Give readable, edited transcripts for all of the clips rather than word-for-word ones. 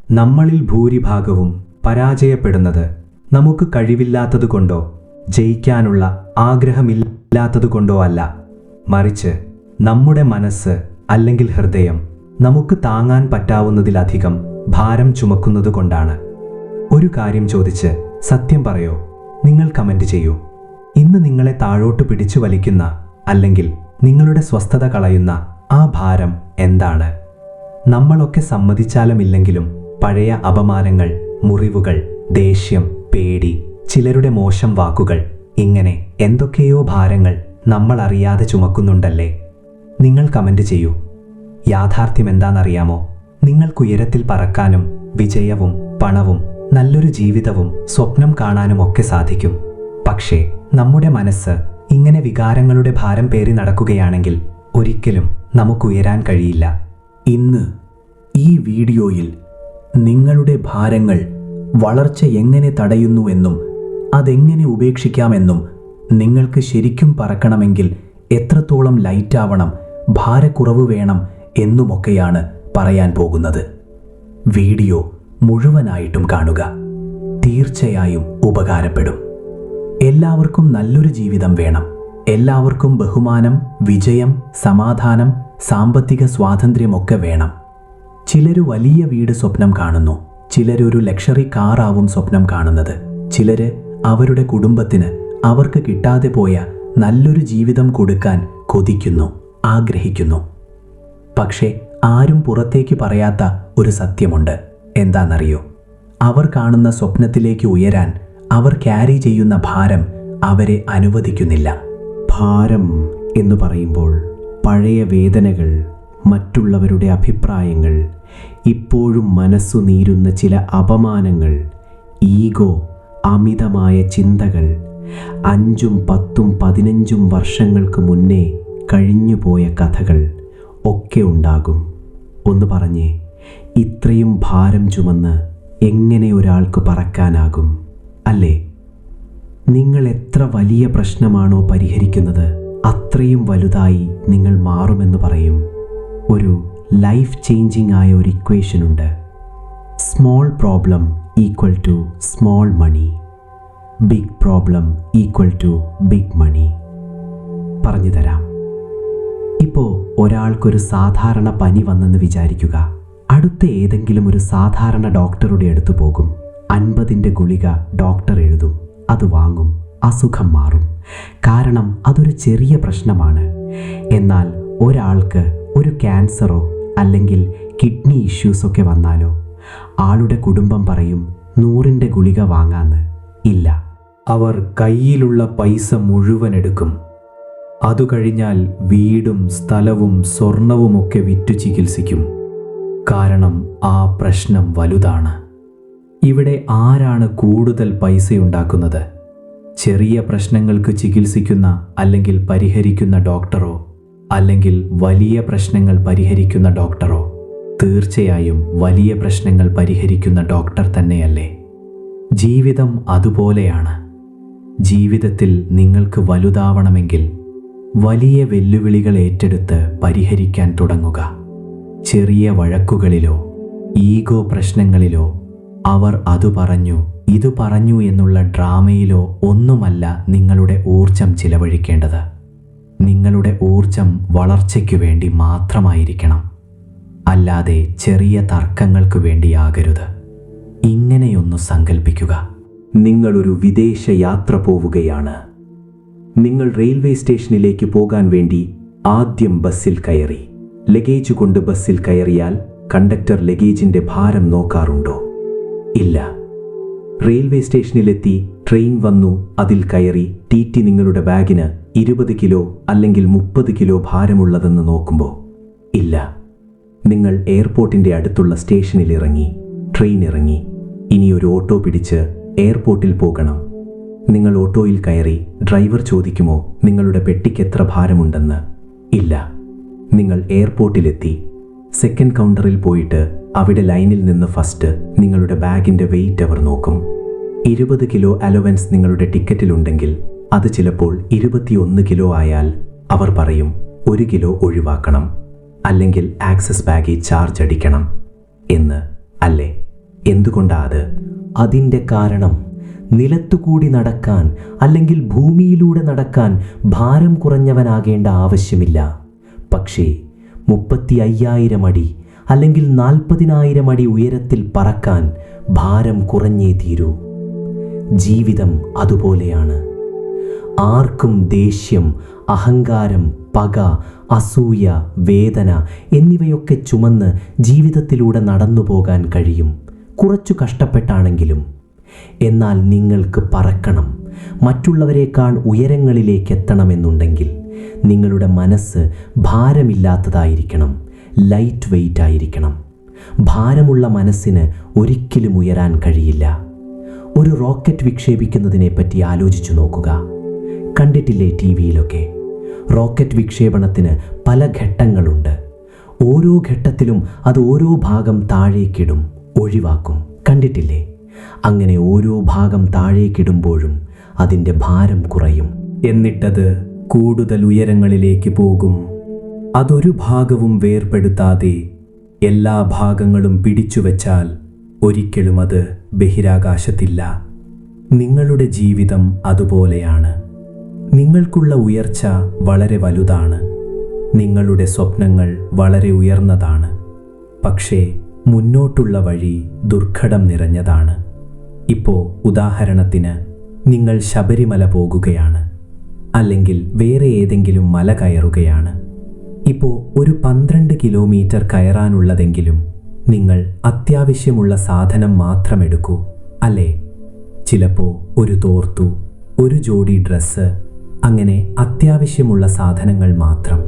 നമ്മളിൽ ഭൂരിഭാഗവും പരാജയപ്പെടുന്നത് നമുക്ക് കഴിവില്ലാത്തതുകൊണ്ടോ ജയിക്കാനുള്ള ആഗ്രഹമില്ലാത്തതുകൊണ്ടോ അല്ല, മറിച്ച് നമ്മുടെ മനസ്സ് അല്ലെങ്കിൽ ഹൃദയം നമുക്ക് താങ്ങാൻ പറ്റാവുന്നതിലധികം ഭാരം ചുമക്കുന്നതുകൊണ്ടാണ്. ഒരു കാര്യം ചോദിച്ച് സത്യം പറയോ? നിങ്ങൾ കമന്റ് ചെയ്യൂ. ഇന്ന് നിങ്ങളെ താഴോട്ട് പിടിച്ചു വലിക്കുന്ന അല്ലെങ്കിൽ നിങ്ങളുടെ സ്വസ്ഥത കളയുന്ന ആ ഭാരം എന്താണ്? നമ്മളൊക്കെ സമ്മതിച്ചാലുമില്ലെങ്കിലും പഴയ അപമാനങ്ങൾ, മുറിവുകൾ, ദേഷ്യം, പേടി, ചിലരുടെ മോശം വാക്കുകൾ, ഇങ്ങനെ എന്തൊക്കെയോ ഭാരങ്ങൾ നമ്മൾ അറിയാതെ ചുമക്കുന്നുണ്ടല്ലേ? നിങ്ങൾ കമന്റ് ചെയ്യൂ. യാഥാർത്ഥ്യം എന്താണെന്നറിയാമോ? നിങ്ങൾക്കുയരത്തിൽ പറക്കാനും വിജയവും പണവും നല്ലൊരു ജീവിതവും സ്വപ്നം കാണാനും ഒക്കെ സാധിക്കും. പക്ഷേ നമ്മുടെ മനസ്സ് ഇങ്ങനെ വികാരങ്ങളുടെ ഭാരം പേറി നടക്കുകയാണെങ്കിൽ ഒരിക്കലും നമുക്കുയരാൻ കഴിയില്ല. ഇന്ന് ഈ വീഡിയോയിൽ നിങ്ങളുടെ ഭാരങ്ങൾ വളർച്ച എങ്ങനെ തടയുന്നുവെന്നും അതെങ്ങനെ ഉപേക്ഷിക്കാമെന്നും നിങ്ങൾക്ക് ശരിക്കും പറക്കണമെങ്കിൽ എത്രത്തോളം ലൈറ്റാവണം, ഭാരക്കുറവ് വേണം എന്നുമൊക്കെയാണ് പറയാൻ പോകുന്നത്. വീഡിയോ മുഴുവനായിട്ടും കാണുക. തീർച്ചയായും ഉപകാരപ്പെടും. എല്ലാവർക്കും നല്ലൊരു ജീവിതം വേണം. എല്ലാവർക്കും ബഹുമാനം, വിജയം, സമാധാനം, സാമ്പത്തിക സ്വാതന്ത്ര്യമൊക്കെ വേണം. ചിലര് വലിയ വീട് സ്വപ്നം കാണുന്നു. ചിലരൊരു ലക്ഷറി കാറാവും സ്വപ്നം കാണുന്നത്. ചിലര് അവരുടെ കുടുംബത്തിന് അവർക്ക് കിട്ടാതെ പോയ നല്ലൊരു ജീവിതം കൊടുക്കാൻ കൊതിക്കുന്നു, ആഗ്രഹിക്കുന്നു. പക്ഷേ ആരും പുറത്തേക്ക് പറയാത്ത ഒരു സത്യമുണ്ട്. എന്താണെന്നറിയോ? അവർ കാണുന്ന സ്വപ്നത്തിലേക്ക് ഉയരാൻ അവർ ക്യാരി ചെയ്യുന്ന ഭാരം അവരെ അനുവദിക്കുന്നില്ല. ഭാരം എന്ന് പറയുമ്പോൾ പഴയ വേദനകൾ, മറ്റുള്ളവരുടെ അഭിപ്രായങ്ങൾ, ഇപ്പോഴും മനസ്സു നീറുന്ന ചില അപമാനങ്ങൾ, ഈഗോ, അമിതമായ ചിന്തകൾ, 5, 10, 15 വർഷങ്ങൾക്ക് മുന്നേ കഴിഞ്ഞുപോയ കഥകൾ ഒക്കെ ഉണ്ടാകും. ഒന്ന് പറഞ്ഞേ, ഇത്രയും ഭാരം ചുമന്ന് എങ്ങനെ ഒരാൾക്ക് പറക്കാനാകും? അല്ലേ? നിങ്ങൾ എത്ര വലിയ പ്രശ്നമാണോ പരിഹരിക്കുന്നത് അത്രയും വലുതായി നിങ്ങൾ മാറുമെന്ന് പറയും. ഒരു ലൈഫ് ചേഞ്ചിങ് ആയ ഒരു ഇക്വേഷൻ ഉണ്ട്. Small problem equal to small money, big problem equal to big money. പറഞ്ഞു തരാം. ഇപ്പോൾ ഒരാൾക്കൊരു സാധാരണ പനി വന്നെന്ന് വിചാരിക്കുക. അടുത്ത ഏതെങ്കിലും ഒരു സാധാരണ ഡോക്ടറുടെ അടുത്ത് പോകും. 50ന്റെ ഗുളിക ഡോക്ടർ എഴുതും. അത് വാങ്ങും. അസുഖം മാറും. കാരണം അതൊരു ചെറിയ പ്രശ്നമാണ്. എന്നാൽ ഒരാൾക്ക് ഒരു ക്യാൻസറോ അല്ലെങ്കിൽ കിഡ്നി ഇഷ്യൂസൊക്കെ വന്നാലോ ആളുടെ കുടുംബം പറയും 100ന്റെ ഗുളിക വാങ്ങാന്ന്. ഇല്ല, അവർ കയ്യിലുള്ള പൈസ മുഴുവൻ എടുക്കും. അതുകഴിഞ്ഞാൽ വീടും സ്ഥലവും സ്വർണവുമൊക്കെ വിറ്റു ചികിത്സിക്കും. കാരണം ആ പ്രശ്നം വലുതാണ്. ഇവിടെ ആരാണ് കൂടുതൽ പൈസയുണ്ടാക്കുന്നത്? ചെറിയ പ്രശ്നങ്ങൾക്ക് ചികിത്സിക്കുന്ന അല്ലെങ്കിൽ പരിഹരിക്കുന്ന ഡോക്ടറോ അല്ലെങ്കിൽ വലിയ പ്രശ്നങ്ങൾ പരിഹരിക്കുന്ന ഡോക്ടറോ? തീർച്ചയായും വലിയ പ്രശ്നങ്ങൾ പരിഹരിക്കുന്ന ഡോക്ടർ തന്നെയല്ലേ? ജീവിതം അതുപോലെയാണ്. ജീവിതത്തിൽ നിങ്ങൾക്ക് വലുതാവണമെങ്കിൽ വലിയ വെല്ലുവിളികൾ ഏറ്റെടുത്ത് പരിഹരിക്കാൻ തുടങ്ങുക. ചെറിയ വഴക്കുകളിലോ ഈഗോ പ്രശ്നങ്ങളിലോ അവർ അതു പറഞ്ഞു ഇതു പറഞ്ഞു എന്നുള്ള ഡ്രാമയിലോ ഒന്നുമല്ല നിങ്ങളുടെ ഊർജം ചിലവഴിക്കേണ്ടത്. നിങ്ങളുടെ ഊർജം വളർച്ചയ്ക്കു വേണ്ടി മാത്രമായിരിക്കണം, അല്ലാതെ ചെറിയ തർക്കങ്ങൾക്ക് വേണ്ടിയാകരുത്. ഇങ്ങനെയൊന്നു സങ്കൽപ്പിക്കുക. നിങ്ങളൊരു വിദേശ യാത്ര പോവുകയാണ്. നിങ്ങൾ റെയിൽവേ സ്റ്റേഷനിലേക്ക് പോകാൻ വേണ്ടി ആദ്യം ബസ്സിൽ കയറി. ലഗേജ് കൊണ്ട് ബസ്സിൽ കയറിയാൽ കണ്ടക്ടർ ലഗേജിൻ്റെ ഭാരം നോക്കാറുണ്ടോ? ഇല്ല. റെയിൽവേ സ്റ്റേഷനിലെത്തി ട്രെയിൻ വന്നു, അതിൽ കയറി ടി നിങ്ങളുടെ ബാഗിന് 20 കിലോ അല്ലെങ്കിൽ 30 കിലോ ഭാരമുള്ളതെന്ന് നോക്കുമ്പോൾ ഇല്ല. നിങ്ങൾ എയർപോർട്ടിൻ്റെ അടുത്തുള്ള സ്റ്റേഷനിൽ ഇറങ്ങി, ട്രെയിൻ ഇറങ്ങി, ഇനി ഒരു ഓട്ടോ പിടിച്ച് എയർപോർട്ടിൽ പോകണം. നിങ്ങൾ ഓട്ടോയിൽ കയറി. ഡ്രൈവർ ചോദിക്കുമോ നിങ്ങളുടെ പെട്ടിക്ക് എത്ര ഭാരമുണ്ടെന്ന്? ഇല്ല. നിങ്ങൾ എയർപോർട്ടിലെത്തി. സെക്കൻഡ് കൗണ്ടറിൽ പോയിട്ട് അവിടെ ലൈനിൽ നിന്ന് ഫസ്റ്റ് നിങ്ങളുടെ ബാഗിൻ്റെ വെയിറ്റ് അവർ നോക്കും. 20 കിലോ അലവൻസ് നിങ്ങളുടെ ടിക്കറ്റിലുണ്ടെങ്കിൽ അത് ചിലപ്പോൾ 21 കിലോ ആയാൽ അവർ പറയും 1 കിലോ ഒഴിവാക്കണം, അല്ലെങ്കിൽ ആക്സസ് ബാഗിൽ ചാർജ് അടിക്കണം എന്ന്. അല്ലേ? എന്തുകൊണ്ടാ അത്? അതിൻ്റെ കാരണം നിലത്തുകൂടി നടക്കാൻ അല്ലെങ്കിൽ ഭൂമിയിലൂടെ നടക്കാൻ ഭാരം കുറഞ്ഞവനാകേണ്ട ആവശ്യമില്ല. പക്ഷേ 35,000 അടി അല്ലെങ്കിൽ 40,000 അടി ഉയരത്തിൽ പറക്കാൻ ഭാരം കുറഞ്ഞേ തീരൂ. ജീവിതം അതുപോലെയാണ്. ആർക്കും ദേഷ്യം, അഹങ്കാരം, പക, അസൂയ, വേദന എന്നിവയൊക്കെ ചുമന്ന് ജീവിതത്തിലൂടെ നടന്നു പോകാൻ കഴിയും, കുറച്ചു കഷ്ടപ്പെട്ടാണെങ്കിലും. എന്നാൽ നിങ്ങൾക്ക് പറക്കണം, മറ്റുള്ളവരെക്കാൾ ഉയരങ്ങളിലേക്ക് എത്തണമെന്നുണ്ടെങ്കിൽ നിങ്ങളുടെ മനസ്സ് ഭാരമില്ലാത്തതായിരിക്കണം, ലൈറ്റ് വെയ്റ്റ് ആയിരിക്കണം. ഭാരമുള്ള മനസ്സിന് ഒരിക്കലും ഉയരാൻ കഴിയില്ല. ഒരു റോക്കറ്റ് വിക്ഷേപിക്കുന്നതിനെപ്പറ്റി ആലോചിച്ചു നോക്കുക. കണ്ടിട്ടില്ലേ TV-യിലൊക്കെ? റോക്കറ്റ് വിക്ഷേപണത്തിന് പല ഘട്ടങ്ങളുണ്ട്. ഓരോ ഘട്ടത്തിലും അത് ഓരോ ഭാഗം താഴേക്കിടും, ഒഴിവാക്കും. കണ്ടിട്ടില്ലേ? അങ്ങനെ ഓരോ ഭാഗം താഴേക്കിടുമ്പോഴും അതിൻ്റെ ഭാരം കുറയും. എന്നിട്ടത് കൂടുതൽ ഉയരങ്ങളിലേക്ക് പോകും. അതൊരു ഭാഗവും വേർപെടുത്താതെ എല്ലാ ഭാഗങ്ങളും പിടിച്ചുവെച്ചാൽ ഒരിക്കലും അത് ബഹിരാകാശത്തില്ല. നിങ്ങളുടെ ജീവിതം അതുപോലെയാണ്. നിങ്ങൾക്കുള്ള ഉയർച്ച വളരെ വലുതാണ്. നിങ്ങളുടെ സ്വപ്നങ്ങൾ വളരെ ഉയർന്നതാണ്. പക്ഷേ മുന്നോട്ടുള്ള വഴി ദുർഘടം നിറഞ്ഞതാണ്. ഇപ്പോൾ ഉദാഹരണത്തിന് നിങ്ങൾ ശബരിമല പോകുകയാണ്, അല്ലെങ്കിൽ വേറെ ഏതെങ്കിലും മല കയറുകയാണ്. ഇപ്പോൾ ഒരു 12 കിലോമീറ്റർ കയറാനുള്ളതെങ്കിലും നിങ്ങൾ അത്യാവശ്യമുള്ള സാധനം മാത്രം എടുക്കൂ, അല്ലേ? ചിലപ്പോൾ ഒരു തോർത്തു, ഒരു ജോഡി ഡ്രസ്സ്, അങ്ങനെ അത്യാവശ്യമുള്ള സാധനങ്ങൾ മാത്രം.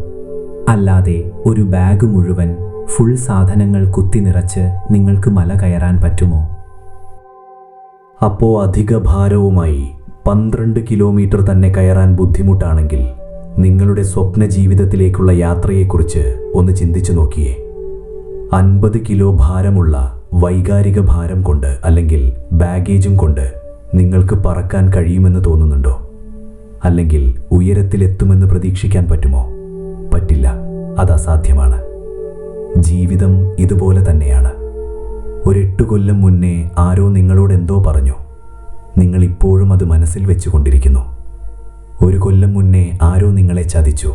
അല്ലാതെ ഒരു ബാഗ് മുഴുവൻ ഫുൾ സാധനങ്ങൾ കുത്തി നിറച്ച് നിങ്ങൾക്ക് മല കയറാൻ പറ്റുമോ? അപ്പോൾ അധിക ഭാരവുമായി 12 കിലോമീറ്റർ തന്നെ കയറാൻ ബുദ്ധിമുട്ടാണെങ്കിൽ നിങ്ങളുടെ സ്വപ്ന ജീവിതത്തിലേക്കുള്ള യാത്രയെക്കുറിച്ച് ഒന്ന് ചിന്തിച്ചു നോക്കിയേ. 50 കിലോ ഭാരമുള്ള വൈകാരിക ഭാരം കൊണ്ട് അല്ലെങ്കിൽ ബാഗേജും കൊണ്ട് നിങ്ങൾക്ക് പറക്കാൻ കഴിയുമെന്ന് തോന്നുന്നുണ്ടോ? അല്ലെങ്കിൽ ഉയരത്തിലെത്തുമെന്ന് പ്രതീക്ഷിക്കാൻ പറ്റുമോ? പറ്റില്ല, അത് അസാധ്യമാണ്. ജീവിതം ഇതുപോലെ തന്നെയാണ്. ഒരു 8 കൊല്ലം മുന്നേ ആരോ നിങ്ങളോട് എന്തോ പറഞ്ഞു. നിങ്ങൾ ഇപ്പോഴും അത് മനസ്സിൽ വെച്ചുകൊണ്ടിരിക്കുന്നു. 1 കൊല്ലം മുന്നേ ആരോ നിങ്ങളെ ചതിച്ചു.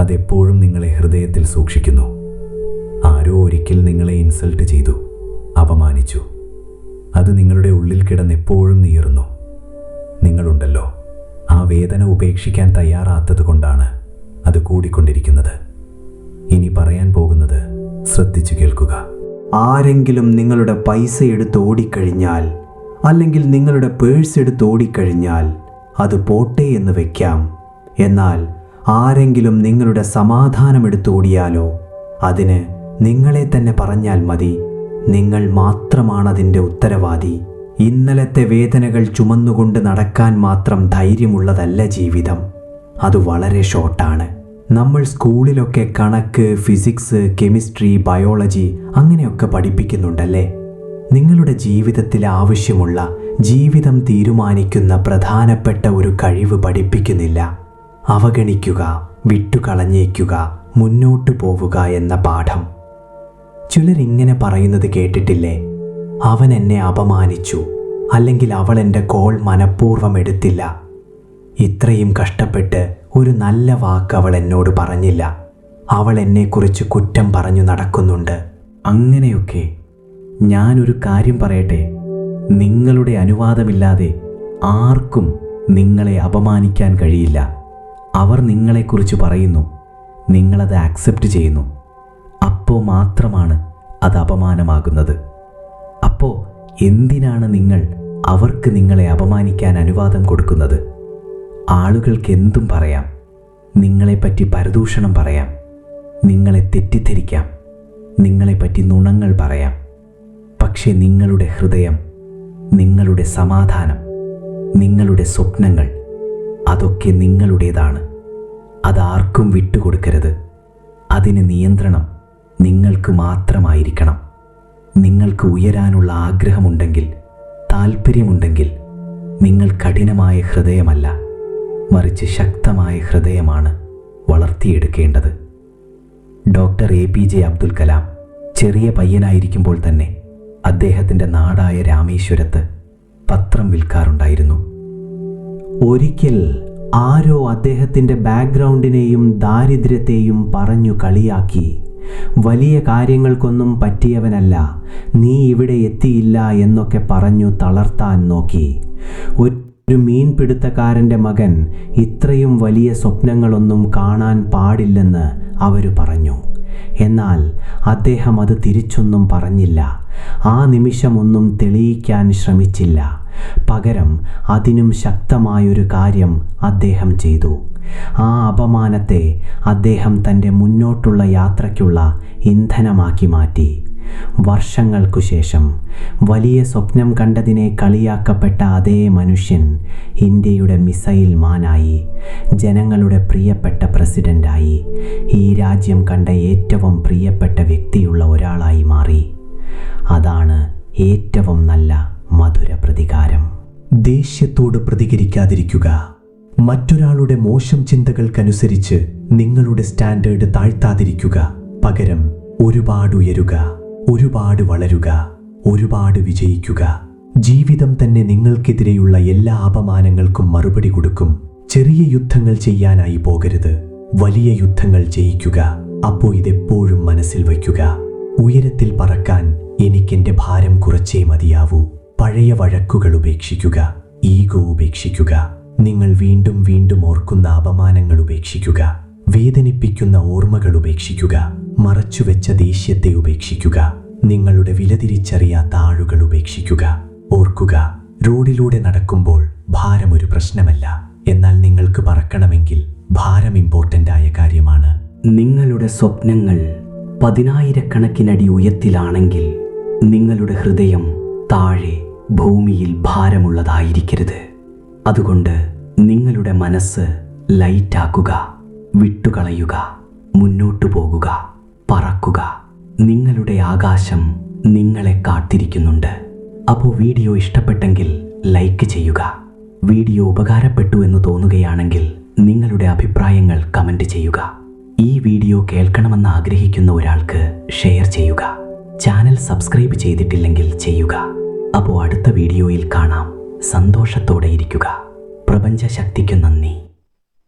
അതെപ്പോഴും നിങ്ങളെ ഹൃദയത്തിൽ സൂക്ഷിക്കുന്നു. ആരോ ഒരിക്കൽ നിങ്ങളെ ഇൻസൾട്ട് ചെയ്തു, അപമാനിച്ചു. അത് നിങ്ങളുടെ ഉള്ളിൽ കിടന്നെപ്പോഴും നീറുന്നു. നിങ്ങളുണ്ടല്ലോ, ആ വേദന ഉപേക്ഷിക്കാൻ തയ്യാറാത്തത് കൊണ്ടാണ് അത് കൂടിക്കൊണ്ടിരിക്കുന്നത്. ഇനി പറയാൻ പോകുന്നത് ശ്രദ്ധിച്ചു കേൾക്കുക. ആരെങ്കിലും നിങ്ങളുടെ പൈസ എടുത്ത് ഓടിക്കഴിഞ്ഞാൽ, അല്ലെങ്കിൽ നിങ്ങളുടെ പേഴ്സ് എടുത്ത് ഓടിക്കഴിഞ്ഞാൽ അത് പോട്ടെ എന്ന് വെക്കാം. എന്നാൽ ആരെങ്കിലും നിങ്ങളുടെ സമാധാനം എടുത്ത് ഓടിയാലോ, അതിന് നിങ്ങളെ തന്നെ പറഞ്ഞാൽ മതി, നിങ്ങൾ മാത്രമാണതിൻ്റെ ഉത്തരവാദി. ഇന്നലത്തെ വേദനകൾ ചുമന്നുകൊണ്ട് നടക്കാൻ മാത്രം ധൈര്യമുള്ളതല്ല ജീവിതം. അത് വളരെ ഷോർട്ടാണ്. നമ്മൾ സ്കൂളിലൊക്കെ കണക്ക്, ഫിസിക്സ്, കെമിസ്ട്രി, ബയോളജി അങ്ങനെയൊക്കെ പഠിപ്പിക്കുന്നുണ്ടല്ലേ? നിങ്ങളുടെ ജീവിതത്തിൽ ആവശ്യമുള്ള, ജീവിതം തീരുമാനിക്കുന്ന പ്രധാനപ്പെട്ട ഒരു കഴിവ് പഠിപ്പിക്കുന്നില്ല. അവഗണിക്കുക, വിട്ടുകളഞ്ഞേക്കുക, മുന്നോട്ടു പോവുക എന്ന പാഠം. ചിലരിങ്ങനെ പറയുന്നത് കേട്ടിട്ടില്ലേ? അവൻ എന്നെ അപമാനിച്ചു, അല്ലെങ്കിൽ അവൾ എൻ്റെ കോൾ മനഃപൂർവ്വം എടുത്തില്ല. ഇത്രയും കഷ്ടപ്പെട്ട് ഒരു നല്ല വാക്ക് അവൾ എന്നോട് പറഞ്ഞില്ല. അവൾ എന്നെക്കുറിച്ച് കുറ്റം പറഞ്ഞു നടക്കുന്നുണ്ട്. അങ്ങനെയൊക്കെ. ഞാനൊരു കാര്യം പറയട്ടെ, നിങ്ങളുടെ അനുവാദമില്ലാതെ ആർക്കും നിങ്ങളെ അപമാനിക്കാൻ കഴിയില്ല. അവർ നിങ്ങളെക്കുറിച്ച് പറയുന്നു, നിങ്ങളത് ആക്സെപ്റ്റ് ചെയ്യുന്നു. അപ്പോൾ മാത്രമാണ് അത് അപമാനമാകുന്നത്. അപ്പോൾ എന്തിനാണ് നിങ്ങൾ അവർക്ക് നിങ്ങളെ അപമാനിക്കാൻ അനുവാദം കൊടുക്കുന്നത്? ആളുകൾക്ക് എന്തും പറയാം, നിങ്ങളെപ്പറ്റി പരദൂഷണം പറയാം, നിങ്ങളെ തെറ്റിദ്ധരിക്കാം, നിങ്ങളെപ്പറ്റി നുണങ്ങൾ പറയാം. പക്ഷേ നിങ്ങളുടെ ഹൃദയം, നിങ്ങളുടെ സമാധാനം, നിങ്ങളുടെ സ്വപ്നങ്ങൾ, അതൊക്കെ നിങ്ങളുടേതാണ്. അതാർക്കും വിട്ടുകൊടുക്കരുത്. അതിന് നിയന്ത്രണം നിങ്ങൾക്ക് മാത്രമായിരിക്കണം. നിങ്ങൾക്ക് ഉയരാനുള്ള ആഗ്രഹമുണ്ടെങ്കിൽ, താല്പര്യമുണ്ടെങ്കിൽ, നിങ്ങൾ കഠിനമായ ഹൃദയമല്ല, മറിച്ച് ശക്തമായ ഹൃദയമാണ് വളർത്തിയെടുക്കേണ്ടത്. ഡോക്ടർ APJ അബ്ദുൽ കലാം ചെറിയ പയ്യനായിരിക്കുമ്പോൾ തന്നെ അദ്ദേഹത്തിൻ്റെ നാടായ രാമേശ്വരത്ത് പത്രം വിൽക്കാറുണ്ടായിരുന്നു. ഒരിക്കൽ ആരോ അദ്ദേഹത്തിൻ്റെ ബാക്ക്ഗ്രൗണ്ടിനെയും ദാരിദ്ര്യത്തെയും പറഞ്ഞു കളിയാക്കി, വലിയ കാര്യങ്ങൾക്കൊന്നും പറ്റിയവനല്ല, നീ ഇവിടെ എത്തിയില്ല എന്നൊക്കെ പറഞ്ഞു തളർത്താൻ നോക്കി. ഒരു മീൻപിടുത്തക്കാരൻ്റെ മകൻ ഇത്രയും വലിയ സ്വപ്നങ്ങളൊന്നും കാണാൻ പാടില്ലെന്ന് അവർ പറഞ്ഞു. എന്നാൽ അദ്ദേഹം അത് തിരിച്ചൊന്നും പറഞ്ഞില്ല. ആ നിമിഷമൊന്നും തെളിയിക്കാൻ ശ്രമിച്ചില്ല. പകരം അതിനും ശക്തമായൊരു കാര്യം അദ്ദേഹം ചെയ്തു. ആ അപമാനത്തെ അദ്ദേഹം തൻ്റെ മുന്നോട്ടുള്ള യാത്രയ്ക്കുള്ള ഇന്ധനമാക്കി മാറ്റി. വർഷങ്ങൾക്കു ശേഷം വലിയ സ്വപ്നം കണ്ടതിനെ കളിയാക്കപ്പെട്ട അതേ മനുഷ്യൻ ഇന്ത്യയുടെ മിസൈൽ മാനായി, ജനങ്ങളുടെ പ്രിയപ്പെട്ട പ്രസിഡന്റായി, ഈ രാജ്യം കണ്ട ഏറ്റവും പ്രിയപ്പെട്ട വ്യക്തിയുള്ള ഒരാളായി മാറി. അതാണ് ഏറ്റവും നല്ല മധുര പ്രതികാരം. ദേഷ്യത്തോട് പ്രതികരിക്കാതിരിക്കുക. മറ്റൊരാളുടെ മോശം ചിന്തകൾക്കനുസരിച്ച് നിങ്ങളുടെ സ്റ്റാൻഡേർഡ് താഴ്ത്താതിരിക്കുക. പകരം ഒരുപാട് ഉയരുക, ഒരുപാട് വളരുക, ഒരുപാട് വിജയിക്കുക. ജീവിതം തന്നെ നിങ്ങൾക്കെതിരെയുള്ള എല്ലാ അപമാനങ്ങൾക്കും മറുപടി കൊടുക്കും. ചെറിയ യുദ്ധങ്ങൾ ചെയ്യാനായി പോകരുത്, വലിയ യുദ്ധങ്ങൾ ജയിക്കുക. അപ്പോൾ ഇതെപ്പോഴും മനസ്സിൽ വയ്ക്കുക. ഉയരത്തിൽ പറക്കാൻ എനിക്കെന്റെ ഭാരം കുറച്ചേ മതിയാവൂ. പഴയ വഴക്കുകൾ ഉപേക്ഷിക്കുക, ഈഗോ ഉപേക്ഷിക്കുക. നിങ്ങൾ വീണ്ടും വീണ്ടും ഓർക്കുന്ന അപമാനങ്ങൾ ഉപേക്ഷിക്കുക. വേദനിപ്പിക്കുന്ന ഓർമ്മകൾ ഉപേക്ഷിക്കുക. മറച്ചുവെച്ച ദേഷ്യത്തെ ഉപേക്ഷിക്കുക. നിങ്ങളുടെ വിലതിരിച്ചറിയാത്ത ആളുകൾ ഉപേക്ഷിക്കുക. ഓർക്കുക, റോഡിലൂടെ നടക്കുമ്പോൾ ഭാരം ഒരു പ്രശ്നമല്ല. എന്നാൽ നിങ്ങൾക്ക് പറക്കണമെങ്കിൽ ഭാരം ഇമ്പോർട്ടൻ്റ് ആയ കാര്യമാണ്. നിങ്ങളുടെ സ്വപ്നങ്ങൾ 10,000-കണക്കിനടി ഉയരത്തിലാണെങ്കിൽ നിങ്ങളുടെ ഹൃദയം താഴെ ഭൂമിയിൽ ഭാരമുള്ളതായിരിക്കരുത്. അതുകൊണ്ട് നിങ്ങളുടെ മനസ്സ് ലൈറ്റാക്കുക, വിട്ടുകളയുക, മുന്നോട്ടു പോകുക, പറക്കുക. നിങ്ങളുടെ ആകാശം നിങ്ങളെ കാത്തിരിക്കുന്നുണ്ട്. അപ്പോൾ വീഡിയോ ഇഷ്ടപ്പെട്ടെങ്കിൽ ലൈക്ക് ചെയ്യുക. വീഡിയോ ഉപകാരപ്പെട്ടു എന്ന് തോന്നുകയാണെങ്കിൽ നിങ്ങളുടെ അഭിപ്രായങ്ങൾ കമൻറ്റ് ചെയ്യുക. ഈ വീഡിയോ കേൾക്കണമെന്ന് ആഗ്രഹിക്കുന്ന ഒരാൾക്ക് ഷെയർ ചെയ്യുക. ചാനൽ സബ്സ്ക്രൈബ് ചെയ്തിട്ടില്ലെങ്കിൽ ചെയ്യുക. അപ്പോൾ അടുത്ത വീഡിയോയിൽ കാണാം. സന്തോഷത്തോടെ ഇരിക്കുക. പ്രപഞ്ച ശക്തിക്ക് നന്ദി.